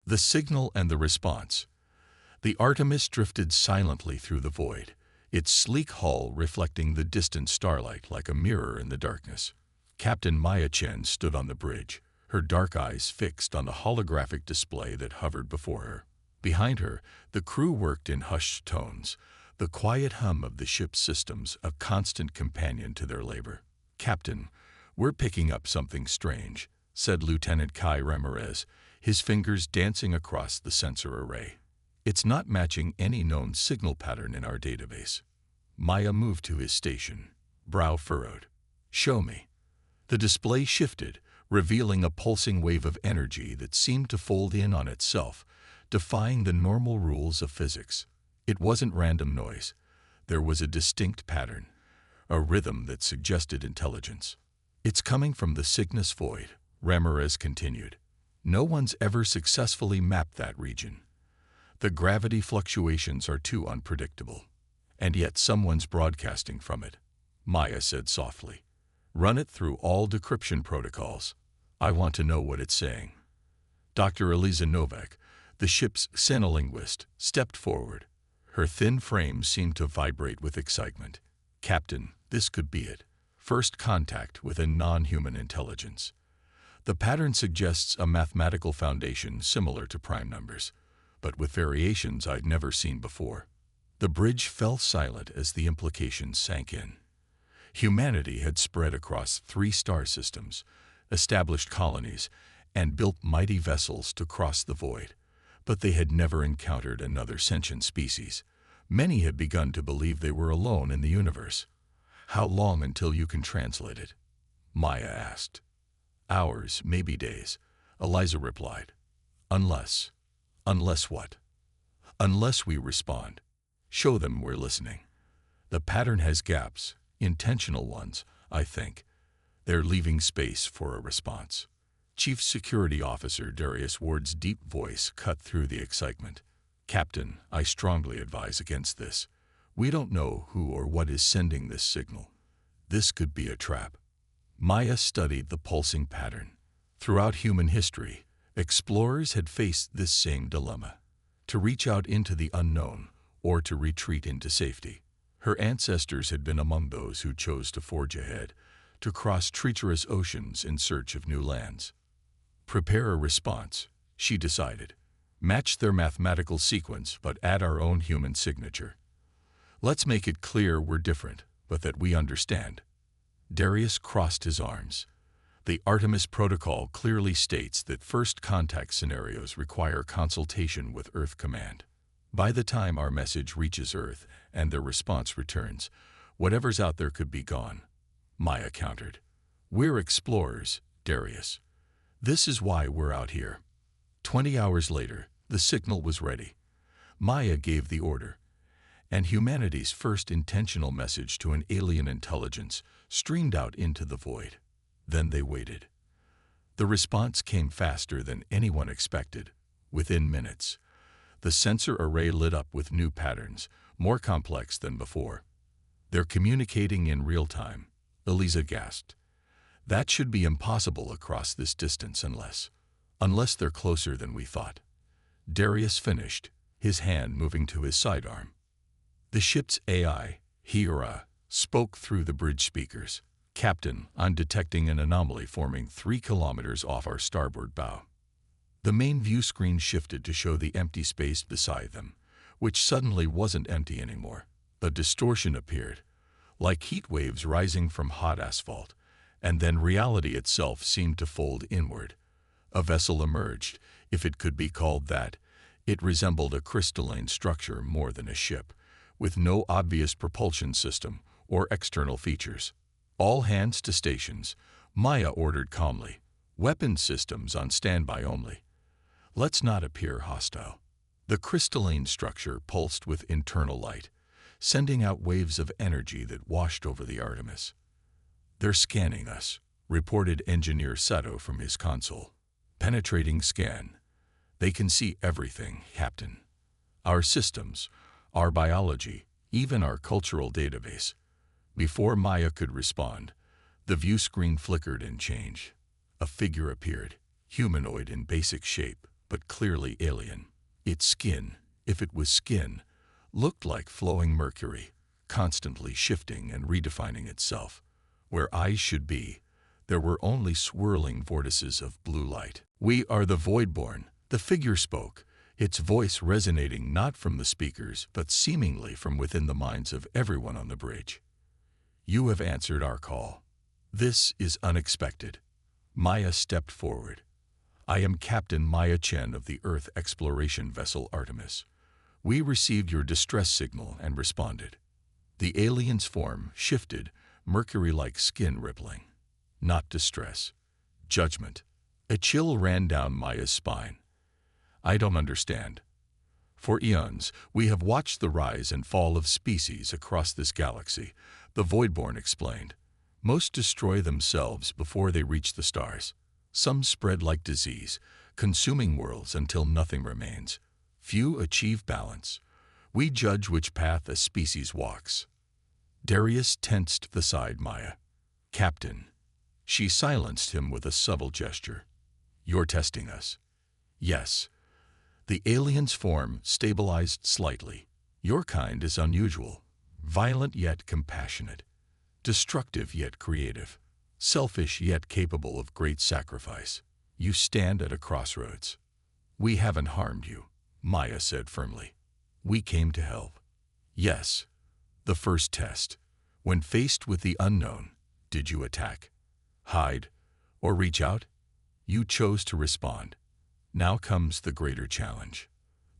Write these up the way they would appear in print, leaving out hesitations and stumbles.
The signal and the response. The Artemis drifted silently through the void, its sleek hull reflecting the distant starlight like a mirror in the darkness. Captain Maya Chen stood on the bridge, her dark eyes fixed on the holographic display that hovered before her. Behind her, the crew worked in hushed tones, the quiet hum of the ship's systems a constant companion to their labor. "Captain, we're picking up something strange," said Lieutenant Kai Ramirez, his fingers dancing across the sensor array. "It's not matching any known signal pattern in our database." Maya moved to his station, brow furrowed. "Show me." The display shifted, revealing a pulsing wave of energy that seemed to fold in on itself, defying the normal rules of physics. It wasn't random noise. There was a distinct pattern, a rhythm that suggested intelligence. "It's coming from the Cygnus void," Ramirez continued. "No one's ever successfully mapped that region. The gravity fluctuations are too unpredictable. And yet someone's broadcasting from it," Maya said softly. "Run it through all decryption protocols. I want to know what it's saying." Dr. Eliza Novak, the ship's xenolinguist, stepped forward. Her thin frame seemed to vibrate with excitement. "Captain, this could be it. First contact with a non-human intelligence. The pattern suggests a mathematical foundation similar to prime numbers, but with variations I'd never seen before." The bridge fell silent as the implications sank in. Humanity had spread across 3 star systems, established colonies, and built mighty vessels to cross the void, but they had never encountered another sentient species. Many had begun to believe they were alone in the universe. "How long until you can translate it?" Maya asked. "Hours, maybe days," Eliza replied. Unless what?" "Unless we respond. Show them we're listening. The pattern has gaps, intentional ones, I think. They're leaving space for a response." Chief Security Officer Darius Ward's deep voice cut through the excitement. "Captain, I strongly advise against this. We don't know who or what is sending this signal. This could be a trap." Maya studied the pulsing pattern. Throughout human history, explorers had faced this same dilemma: to reach out into the unknown or to retreat into safety. Her ancestors had been among those who chose to forge ahead, to cross treacherous oceans in search of new lands. "Prepare a response," she decided. "Match their mathematical sequence, but add our own human signature. Let's make it clear we're different, but that we understand." Darius crossed his arms. "The Artemis Protocol clearly states that first contact scenarios require consultation with Earth Command. By the time our message reaches Earth and their response returns, whatever's out there could be gone," Maya countered. "We're explorers, Darius. This is why we're out here." 20 hours later, the signal was ready. Maya gave the order, and humanity's first intentional message to an alien intelligence streamed out into the void. Then they waited. The response came faster than anyone expected. Within minutes, the sensor array lit up with new patterns, more complex than before. "They're communicating in real time," Eliza gasped. "That should be impossible across this distance unless they're closer than we thought." Darius finished, his hand moving to his sidearm. The ship's AI, Hira, spoke through the bridge speakers. "Captain, I'm detecting an anomaly forming 3 kilometers off our starboard bow." The main view screen shifted to show the empty space beside them, which suddenly wasn't empty anymore. A distortion appeared, like heat waves rising from hot asphalt, and then reality itself seemed to fold inward. A vessel emerged, if it could be called that. It resembled a crystalline structure more than a ship, with no obvious propulsion system or external features. "All hands to stations," Maya ordered calmly. "Weapon systems on standby only. Let's not appear hostile." The crystalline structure pulsed with internal light, sending out waves of energy that washed over the Artemis. "They're scanning us," reported Engineer Sato from his console. "Penetrating scan. They can see everything, Captain. Our systems, our biology, even our cultural database." Before Maya could respond, the view screen flickered and changed. A figure appeared, humanoid in basic shape, but clearly alien. Its skin, if it was skin, looked like flowing mercury, constantly shifting and redefining itself. Where eyes should be, there were only swirling vortices of blue light. "We are the Voidborn," the figure spoke, its voice resonating not from the speakers, but seemingly from within the minds of everyone on the bridge. "You have answered our call. This is unexpected." Maya stepped forward. "I am Captain Maya Chen of the Earth exploration vessel Artemis. We received your distress signal and responded." The alien's form shifted, mercury-like skin rippling. Not distress. Judgment. A chill ran down Maya's spine. "I don't understand. For eons, we have watched the rise and fall of species across this galaxy," the Voidborn explained. "Most destroy themselves before they reach the stars. Some spread like disease, consuming worlds until nothing remains. Few achieve balance. We judge which path a species walks." Darius tensed beside Maya. "Captain." She silenced him with a subtle gesture. "You're testing us." "Yes." The alien's form stabilized slightly. "Your kind is unusual. Violent yet compassionate. Destructive yet creative. Selfish yet capable of great sacrifice. You stand at a crossroads." "We haven't harmed you," Maya said firmly. "We came to help." "Yes." The first test. When faced with the unknown, did you attack, hide, or reach out? You chose to respond. Now comes the greater challenge.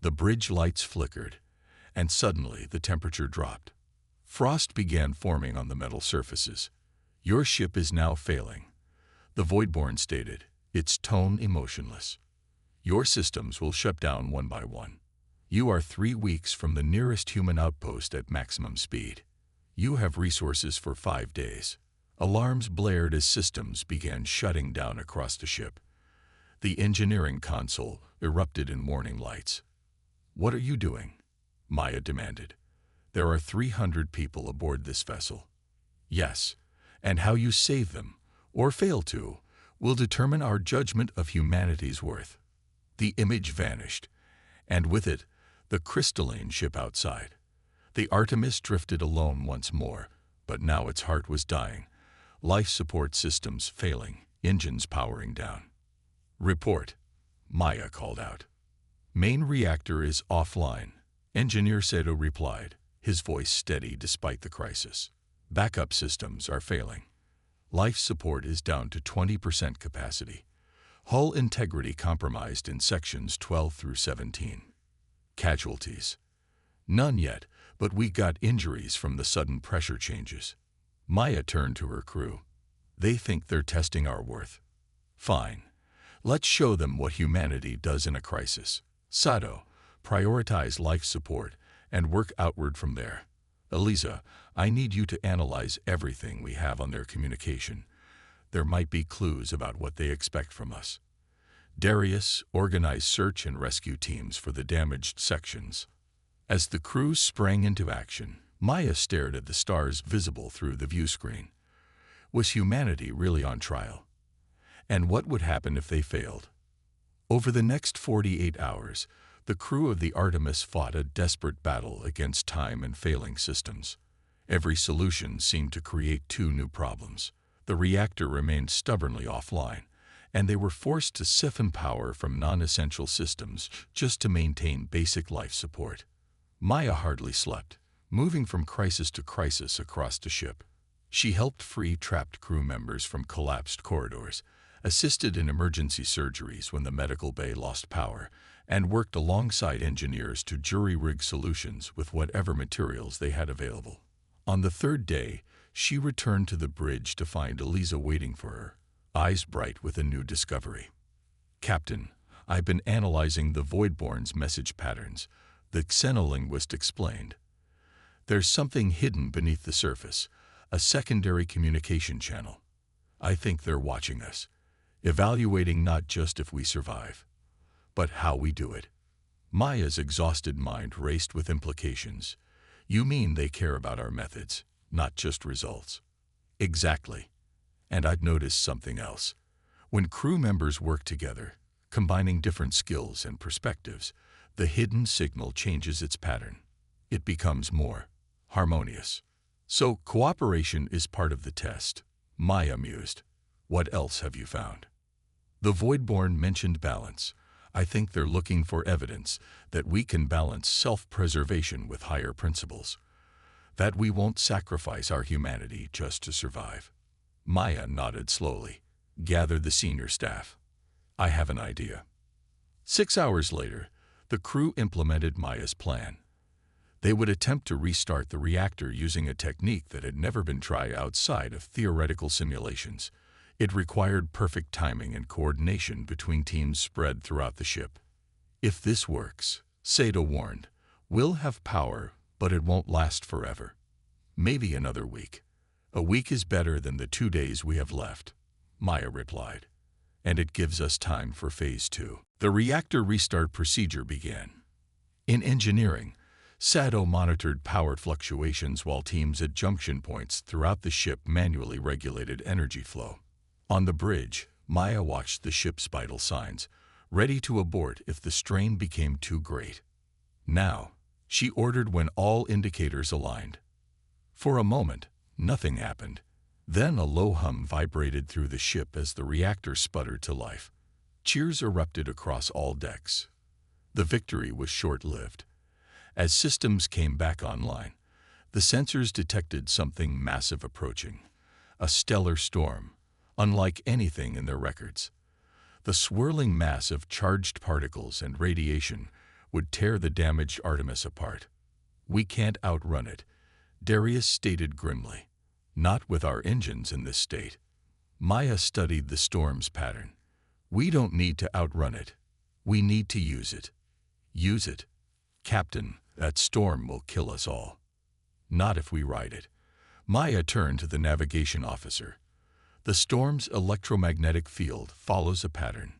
The bridge lights flickered, and suddenly the temperature dropped. Frost began forming on the metal surfaces. "Your ship is now failing," the Voidborn stated, its tone emotionless. "Your systems will shut down one by one. You are 3 weeks from the nearest human outpost at maximum speed. You have resources for 5 days." Alarms blared as systems began shutting down across the ship. The engineering console erupted in warning lights. "What are you doing?" Maya demanded. "There are 300 people aboard this vessel." "Yes, and how you save them, or fail to, will determine our judgment of humanity's worth." The image vanished, and with it, the crystalline ship outside. The Artemis drifted alone once more, but now its heart was dying. Life support systems failing, engines powering down. "Report," Maya called out. "Main reactor is offline," Engineer Sato replied, his voice steady despite the crisis. "Backup systems are failing. Life support is down to 20% capacity. Hull integrity compromised in sections 12 through 17. Casualties? None yet, but we got injuries from the sudden pressure changes." Maya turned to her crew. "They think they're testing our worth. Fine. Let's show them what humanity does in a crisis. Sato, prioritize life support and work outward from there. Eliza, I need you to analyze everything we have on their communication. There might be clues about what they expect from us. Darius, organize search and rescue teams for the damaged sections." As the crew sprang into action, Maya stared at the stars visible through the view screen. Was humanity really on trial? And what would happen if they failed? Over the next 48 hours, the crew of the Artemis fought a desperate battle against time and failing systems. Every solution seemed to create 2 new problems. The reactor remained stubbornly offline, and they were forced to siphon power from non-essential systems just to maintain basic life support. Maya hardly slept, moving from crisis to crisis across the ship. She helped free trapped crew members from collapsed corridors, assisted in emergency surgeries when the medical bay lost power, and worked alongside engineers to jury-rig solutions with whatever materials they had available. On the 3rd day, she returned to the bridge to find Eliza waiting for her, eyes bright with a new discovery. "Captain, I've been analyzing the Voidborn's message patterns," the xenolinguist explained. "There's something hidden beneath the surface, a secondary communication channel. I think they're watching us, evaluating not just if we survive, but how we do it." Maya's exhausted mind raced with implications. "You mean they care about our methods, not just results?" "Exactly. And I'd noticed something else. When crew members work together, Combining different skills and perspectives, the hidden signal changes its pattern. It becomes more harmonious. So cooperation is part of the test. Maya mused. What else have you found? The Voidborn mentioned balance. I think they're looking for evidence that we can balance self-preservation with higher principles, that we won't sacrifice our humanity just to survive. Maya nodded slowly. Gather the senior staff. I have an idea. 6 hours later, the crew implemented Maya's plan. They would attempt to restart the reactor using a technique that had never been tried outside of theoretical simulations. It required perfect timing and coordination between teams spread throughout the ship. If this works, Sato warned, we'll have power, but it won't last forever. Maybe another week. A week is better than the 2 days we have left, Maya replied. And it gives us time for Phase 2. The reactor restart procedure began. In engineering, Sato monitored power fluctuations while teams at junction points throughout the ship manually regulated energy flow. On the bridge, Maya watched the ship's vital signs, ready to abort if the strain became too great. Now, she ordered when all indicators aligned. For a moment, nothing happened. Then a low hum vibrated through the ship as the reactor sputtered to life. Cheers erupted across all decks. The victory was short-lived. As systems came back online, the sensors detected something massive approaching. A stellar storm, unlike anything in their records. The swirling mass of charged particles and radiation would tear the damaged Artemis apart. We can't outrun it, Darius stated grimly. Not with our engines in this state. Maya studied the storm's pattern. We don't need to outrun it. We need to use it. Use it. Captain, that storm will kill us all. Not if we ride it. Maya turned to the navigation officer. The storm's electromagnetic field follows a pattern.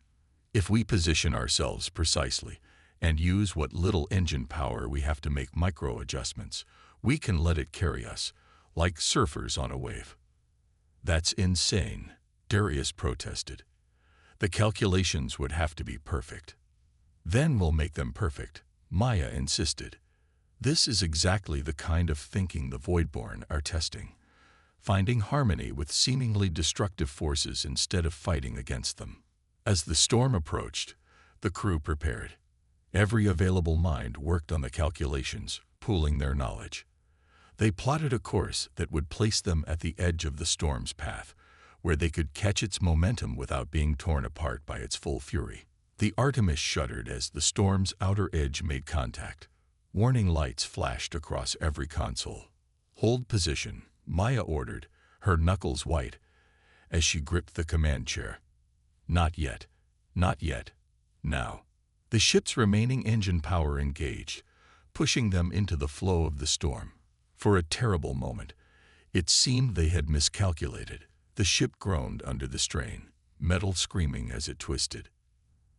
If we position ourselves precisely and use what little engine power we have to make micro-adjustments, we can let it carry us, like surfers on a wave. That's insane, Darius protested. The calculations would have to be perfect. Then we'll make them perfect, Maya insisted. This is exactly the kind of thinking the Voidborn are testing, finding harmony with seemingly destructive forces instead of fighting against them. As the storm approached, the crew prepared. Every available mind worked on the calculations, pooling their knowledge. They plotted a course that would place them at the edge of the storm's path, where they could catch its momentum without being torn apart by its full fury. The Artemis shuddered as the storm's outer edge made contact. Warning lights flashed across every console. Hold position, Maya ordered, her knuckles white, as she gripped the command chair. Not yet. Not yet. Now. The ship's remaining engine power engaged, pushing them into the flow of the storm. For a terrible moment, it seemed they had miscalculated. The ship groaned under the strain, metal screaming as it twisted.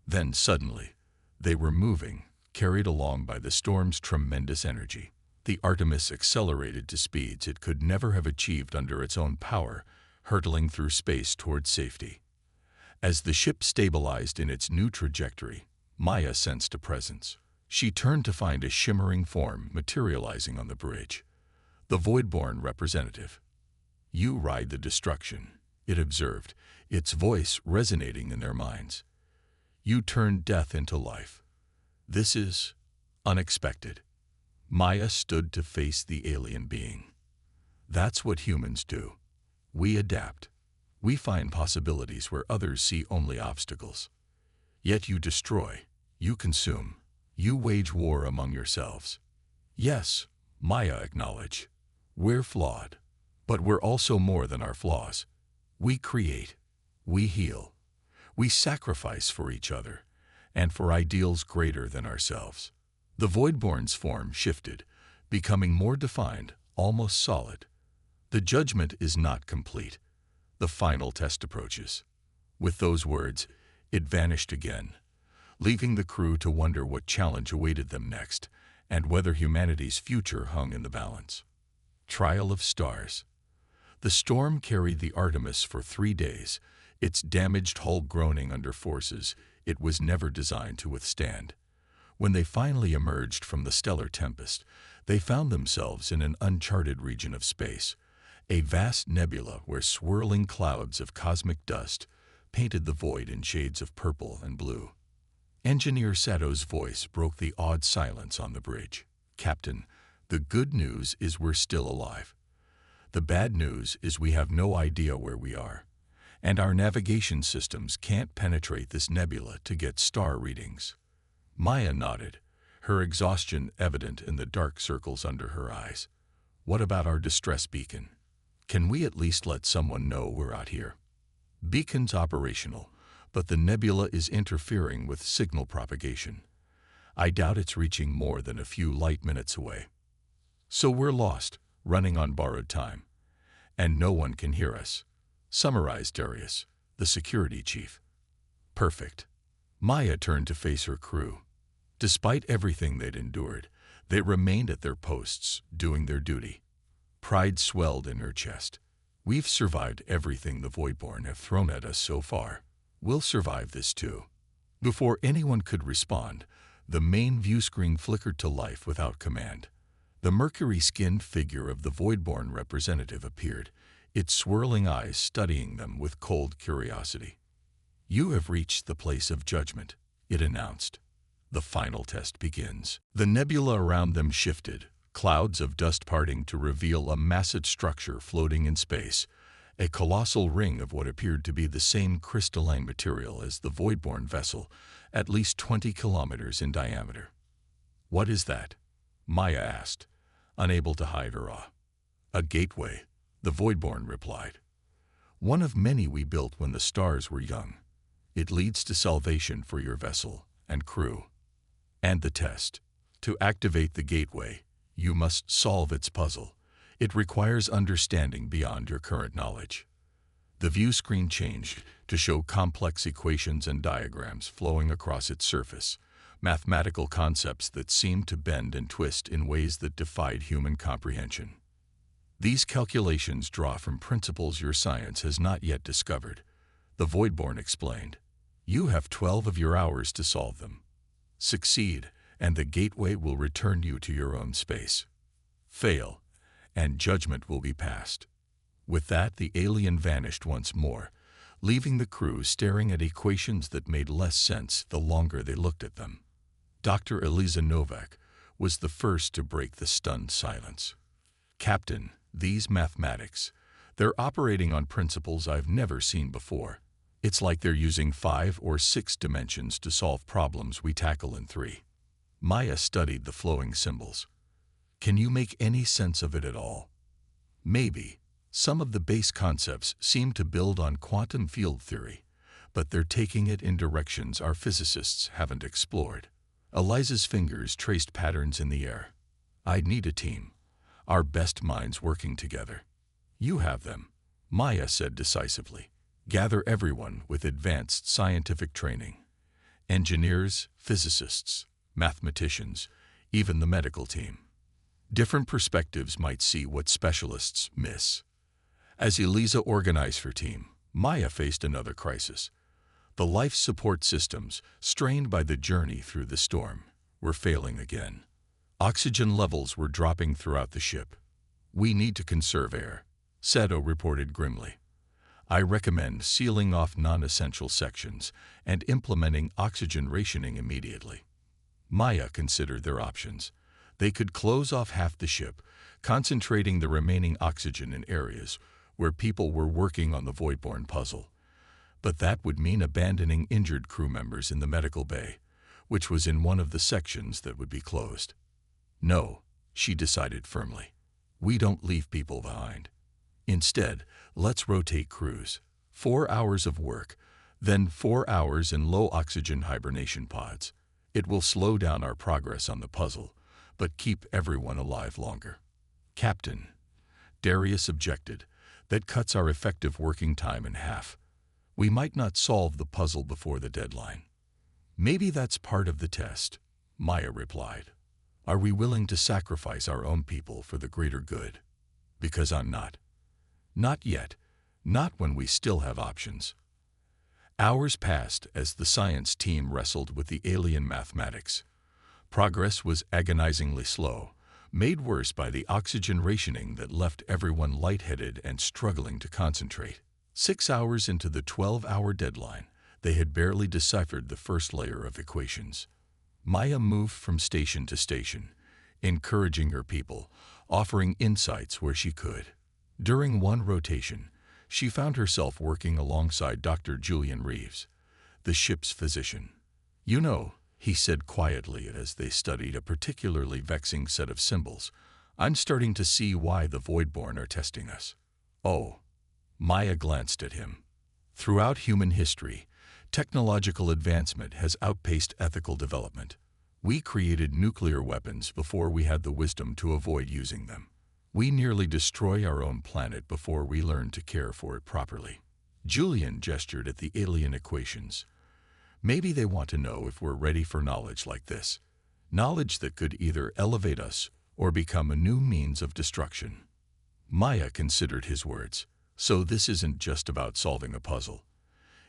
Then suddenly, they were moving, carried along by the storm's tremendous energy. The Artemis accelerated to speeds it could never have achieved under its own power, hurtling through space toward safety. As the ship stabilized in its new trajectory, Maya sensed a presence. She turned to find a shimmering form materializing on the bridge. The Voidborn representative. You ride the destruction, it observed, its voice resonating in their minds. You turn death into life. This is unexpected. Maya stood to face the alien being. That's what humans do. We adapt. We find possibilities where others see only obstacles. Yet you destroy, you consume, you wage war among yourselves. Yes, Maya acknowledged. We're flawed, but we're also more than our flaws. We create, we heal, we sacrifice for each other, and for ideals greater than ourselves. The Voidborn's form shifted, becoming more defined, almost solid. The judgment is not complete. The final test approaches. With those words, it vanished again, leaving the crew to wonder what challenge awaited them next, and whether humanity's future hung in the balance. Trial of Stars. The storm carried the Artemis for 3 days, its damaged hull groaning under forces it was never designed to withstand. When they finally emerged from the stellar tempest, they found themselves in an uncharted region of space, a vast nebula where swirling clouds of cosmic dust painted the void in shades of purple and blue. Engineer Sato's voice broke the awed silence on the bridge. "Captain, the good news is we're still alive. The bad news is we have no idea where we are, and our navigation systems can't penetrate this nebula to get star readings." Maya nodded, her exhaustion evident in the dark circles under her eyes. "What about our distress beacon? Can we at least let someone know we're out here?" "Beacon's operational, but the nebula is interfering with signal propagation. I doubt it's reaching more than a few light minutes away. So we're lost, running on borrowed time. And no one can hear us," summarized Darius, the security chief. "Perfect." Maya turned to face her crew. Despite everything they'd endured, they remained at their posts, doing their duty. Pride swelled in her chest. "We've survived everything the Voidborn have thrown at us so far. We'll survive this too." Before anyone could respond, the main view screen flickered to life without command. The mercury-skinned figure of the Voidborn representative appeared, its swirling eyes studying them with cold curiosity. "You have reached the place of judgment," it announced. "The final test begins." The nebula around them shifted, clouds of dust parting to reveal a massive structure floating in space, a colossal ring of what appeared to be the same crystalline material as the Voidborn vessel, at least 20 kilometers in diameter. "What is that?" Maya asked, unable to hide her awe. "A gateway," the Voidborn replied. "One of many we built when the stars were young. It leads to salvation for your vessel and crew. And the test. To activate the gateway, you must solve its puzzle. It requires understanding beyond your current knowledge." The view screen changed to show complex equations and diagrams flowing across its surface, mathematical concepts that seemed to bend and twist in ways that defied human comprehension. "These calculations draw from principles your science has not yet discovered," the Voidborn explained. "You have 12 of your hours to solve them. Succeed, and the gateway will return you to your own space. Fail, and judgment will be passed." With that, the alien vanished once more, leaving the crew staring at equations that made less sense the longer they looked at them. Dr. Eliza Novak was the first to break the stunned silence. "Captain, these mathematics, they're operating on principles I've never seen before. It's like they're using 5 or 6 dimensions to solve problems we tackle in 3. Maya studied the flowing symbols. "Can you make any sense of it at all?" "Maybe. Some of the base concepts seem to build on quantum field theory, but they're taking it in directions our physicists haven't explored." Eliza's fingers traced patterns in the air. "I'd need a team, our best minds working together." "You have them," Maya said decisively. "Gather everyone with advanced scientific training. Engineers, physicists, mathematicians, even the medical team. Different perspectives might see what specialists miss." As Eliza organized her team, Maya faced another crisis. The life support systems, strained by the journey through the storm, were failing again. Oxygen levels were dropping throughout the ship. "We need to conserve air," Sato reported grimly. "I recommend sealing off non-essential sections and implementing oxygen rationing immediately." Maya considered their options. They could close off half the ship, concentrating the remaining oxygen in areas where people were working on the Voidborn puzzle. But that would mean abandoning injured crew members in the medical bay, which was in one of the sections that would be closed. "No," she decided firmly. "We don't leave people behind. Instead, let's rotate crews. 4 hours of work, then 4 hours in low-oxygen hibernation pods. It will slow down our progress on the puzzle, but keep everyone alive longer." "Captain," Darius objected, "that cuts our effective working time in half. We might not solve the puzzle before the deadline." "Maybe that's part of the test," Maya replied. "Are we willing to sacrifice our own people for the greater good? Because I'm not. Not yet. Not when we still have options." Hours passed as the science team wrestled with the alien mathematics. Progress was agonizingly slow, made worse by the oxygen rationing that left everyone lightheaded and struggling to concentrate. 6 hours into the 12-hour deadline, they had barely deciphered the first layer of equations. Maya moved from station to station, encouraging her people, offering insights where she could. During one rotation, she found herself working alongside Dr. Julian Reeves, the ship's physician. "You know," he said quietly as they studied a particularly vexing set of symbols, "I'm starting to see why the Voidborn are testing us." "Oh." Maya glanced at him. Throughout human history, technological advancement has outpaced ethical development. We created nuclear weapons before we had the wisdom to avoid using them. We nearly destroy our own planet before we learn to care for it properly. Julian gestured at the alien equations. Maybe they want to know if we're ready for knowledge like this. Knowledge that could either elevate us or become a new means of destruction. Maya considered his words. So this isn't just about solving a puzzle.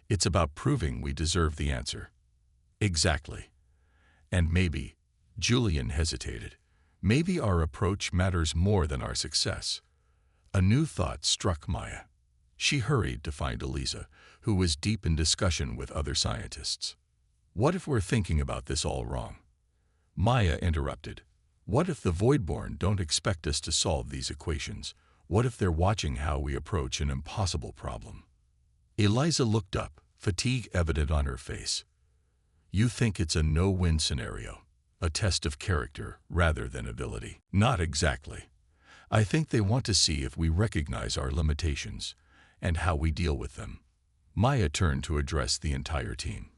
It's about proving we deserve the answer. Exactly. And maybe, Julian hesitated, maybe our approach matters more than our success. A new thought struck Maya. She hurried to find Eliza, who was deep in discussion with other scientists. "What if we're thinking about this all wrong?" Maya interrupted. "What if the Voidborn don't expect us to solve these equations? What if they're watching how we approach an impossible problem?" Eliza looked up, fatigue evident on her face. "You think it's a no-win scenario, a test of character rather than ability?" "Not exactly. I think they want to see if we recognize our limitations and how we deal with them." Maya turned to address the entire team.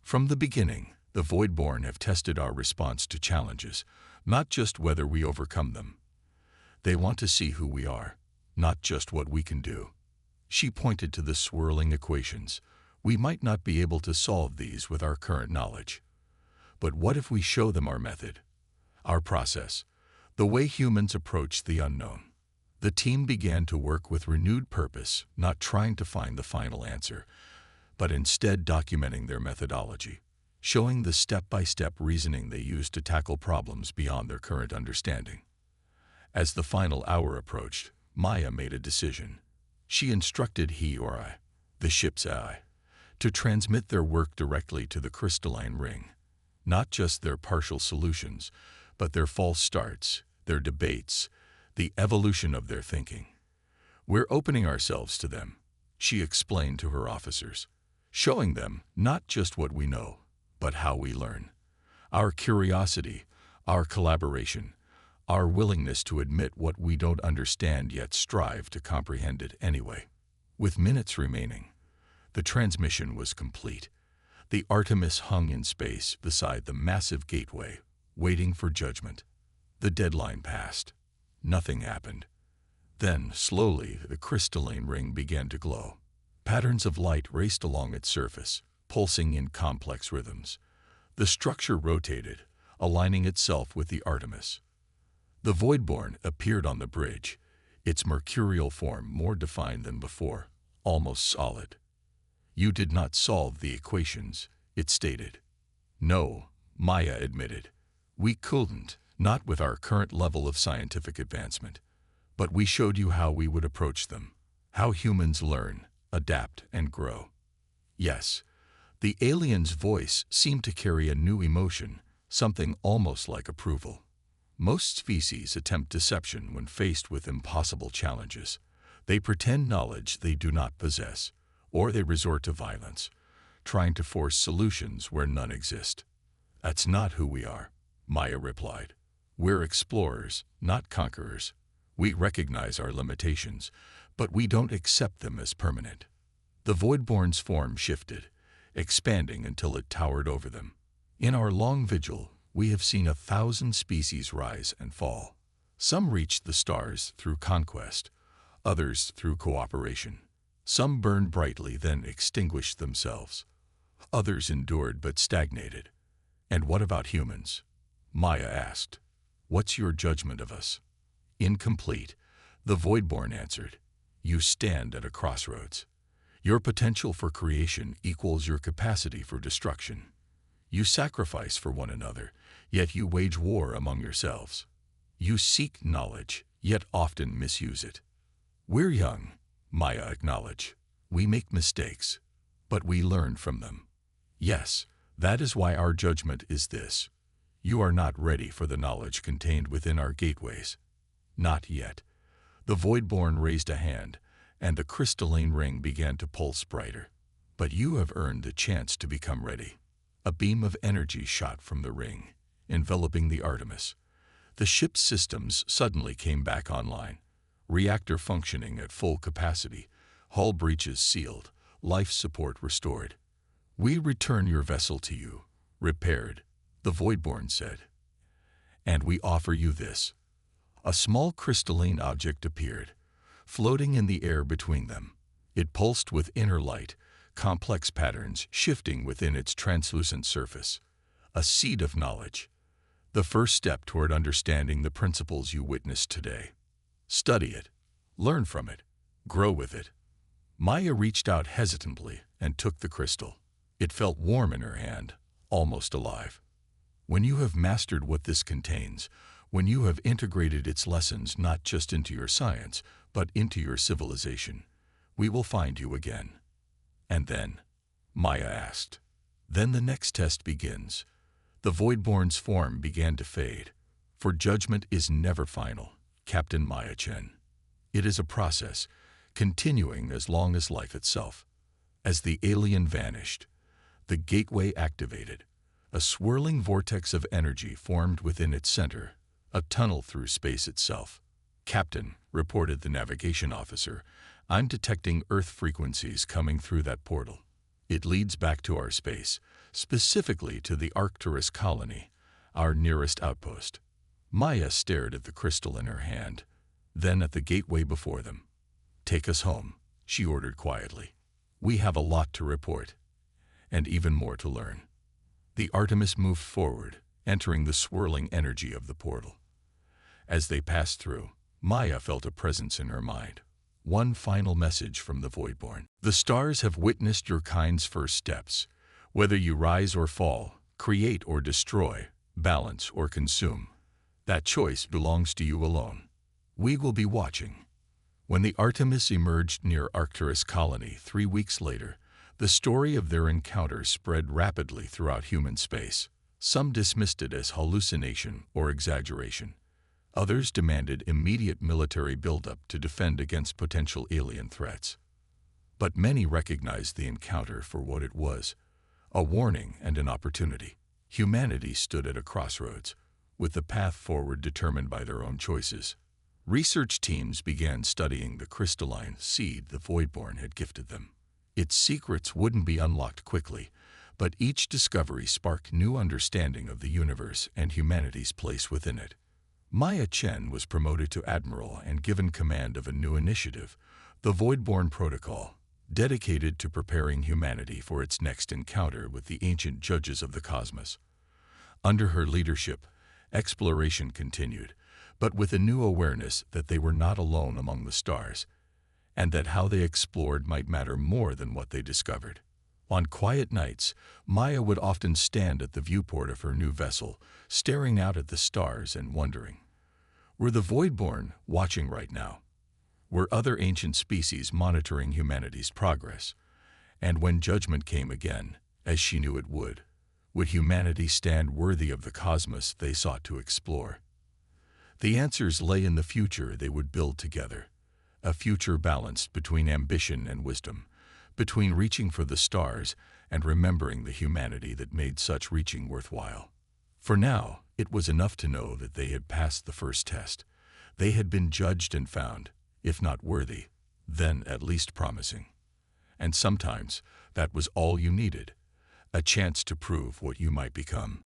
"From the beginning, the Voidborn have tested our response to challenges, not just whether we overcome them. They want to see who we are, not just what we can do." She pointed to the swirling equations. "We might not be able to solve these with our current knowledge. But what if we show them our method, our process, the way humans approach the unknown?" The team began to work with renewed purpose, not trying to find the final answer, but instead documenting their methodology, showing the step-by-step reasoning they used to tackle problems beyond their current understanding. As the final hour approached, Maya made a decision. She instructed he or I, the ship's AI, to transmit their work directly to the crystalline ring. Not just their partial solutions, but their false starts, their debates, the evolution of their thinking. "We're opening ourselves to them," she explained to her officers, showing them not just what we know, but how we learn. Our curiosity, our collaboration, our willingness to admit what we don't understand yet strive to comprehend it anyway. With minutes remaining, the transmission was complete. The Artemis hung in space beside the massive gateway, waiting for judgment. The deadline passed. Nothing happened. Then, slowly, the crystalline ring began to glow. Patterns of light raced along its surface, pulsing in complex rhythms. The structure rotated, aligning itself with the Artemis. The Voidborn appeared on the bridge, its mercurial form more defined than before, almost solid. "You did not solve the equations," it stated. "No," Maya admitted. "We couldn't, not with our current level of scientific advancement. But we showed you how we would approach them, how humans learn, adapt, and grow." Yes, the alien's voice seemed to carry a new emotion, something almost like approval. Most species attempt deception when faced with impossible challenges. They pretend knowledge they do not possess, or they resort to violence, trying to force solutions where none exist. "That's not who we are," Maya replied. "We're explorers, not conquerors. We recognize our limitations, but we don't accept them as permanent." The Voidborn's form shifted, expanding until it towered over them. "In our long vigil, we have seen 1,000 species rise and fall. Some reached the stars through conquest, others through cooperation. Some burned brightly, then extinguished themselves. Others endured but stagnated. And what about humans?" Maya asked. "What's your judgment of us?" "Incomplete," the Voidborn answered. "You stand at a crossroads. Your potential for creation equals your capacity for destruction. You sacrifice for one another, yet you wage war among yourselves. You seek knowledge, yet often misuse it. We're young, Maya acknowledged. We make mistakes, but we learn from them. Yes, that is why our judgment is this. You are not ready for the knowledge contained within our gateways. Not yet. The Voidborn raised a hand, and the crystalline ring began to pulse brighter. But you have earned the chance to become ready. A beam of energy shot from the ring, enveloping the Artemis. The ship's systems suddenly came back online. Reactor functioning at full capacity, hull breaches sealed, life support restored. We return your vessel to you, repaired, the Voidborn said. And we offer you this. A small crystalline object appeared, floating in the air between them. It pulsed with inner light, complex patterns shifting within its translucent surface. A seed of knowledge. The first step toward understanding the principles you witnessed today. Study it, learn from it, grow with it. Maya reached out hesitantly and took the crystal. It felt warm in her hand, almost alive. When you have mastered what this contains, when you have integrated its lessons not just into your science, but into your civilization, we will find you again. And then, Maya asked. Then the next test begins. The Voidborn's form began to fade. For judgment is never final, Captain Maya Chen. It is a process, continuing as long as life itself. As the alien vanished, the gateway activated. A swirling vortex of energy formed within its center, a tunnel through space itself. Captain, reported the navigation officer, I'm detecting Earth frequencies coming through that portal. It leads back to our space, specifically to the Arcturus colony, our nearest outpost. Maya stared at the crystal in her hand, then at the gateway before them. Take us home, she ordered quietly. We have a lot to report, and even more to learn. The Artemis moved forward, entering the swirling energy of the portal. As they passed through, Maya felt a presence in her mind. One final message from the Voidborn. The stars have witnessed your kind's first steps. Whether you rise or fall, create or destroy, balance or consume, that choice belongs to you alone. We will be watching. When the Artemis emerged near Arcturus colony 3 weeks later, the story of their encounter spread rapidly throughout human space. Some dismissed it as hallucination or exaggeration. Others demanded immediate military buildup to defend against potential alien threats. But many recognized the encounter for what it was, a warning and an opportunity. Humanity stood at a crossroads, with the path forward determined by their own choices. Research teams began studying the crystalline seed the Voidborn had gifted them. Its secrets wouldn't be unlocked quickly, but each discovery sparked new understanding of the universe and humanity's place within it. Maya Chen was promoted to admiral and given command of a new initiative, the Voidborn Protocol, dedicated to preparing humanity for its next encounter with the ancient judges of the cosmos. Under her leadership, exploration continued, but with a new awareness that they were not alone among the stars, and that how they explored might matter more than what they discovered. On quiet nights, Maya would often stand at the viewport of her new vessel, staring out at the stars and wondering, were the Voidborn watching right now? Were other ancient species monitoring humanity's progress? And when judgment came again, as she knew it would humanity stand worthy of the cosmos they sought to explore? The answers lay in the future they would build together, a future balanced between ambition and wisdom, between reaching for the stars and remembering the humanity that made such reaching worthwhile. For now, it was enough to know that they had passed the first test. They had been judged and found, if not worthy, then at least promising. And sometimes that was all you needed, a chance to prove what you might become.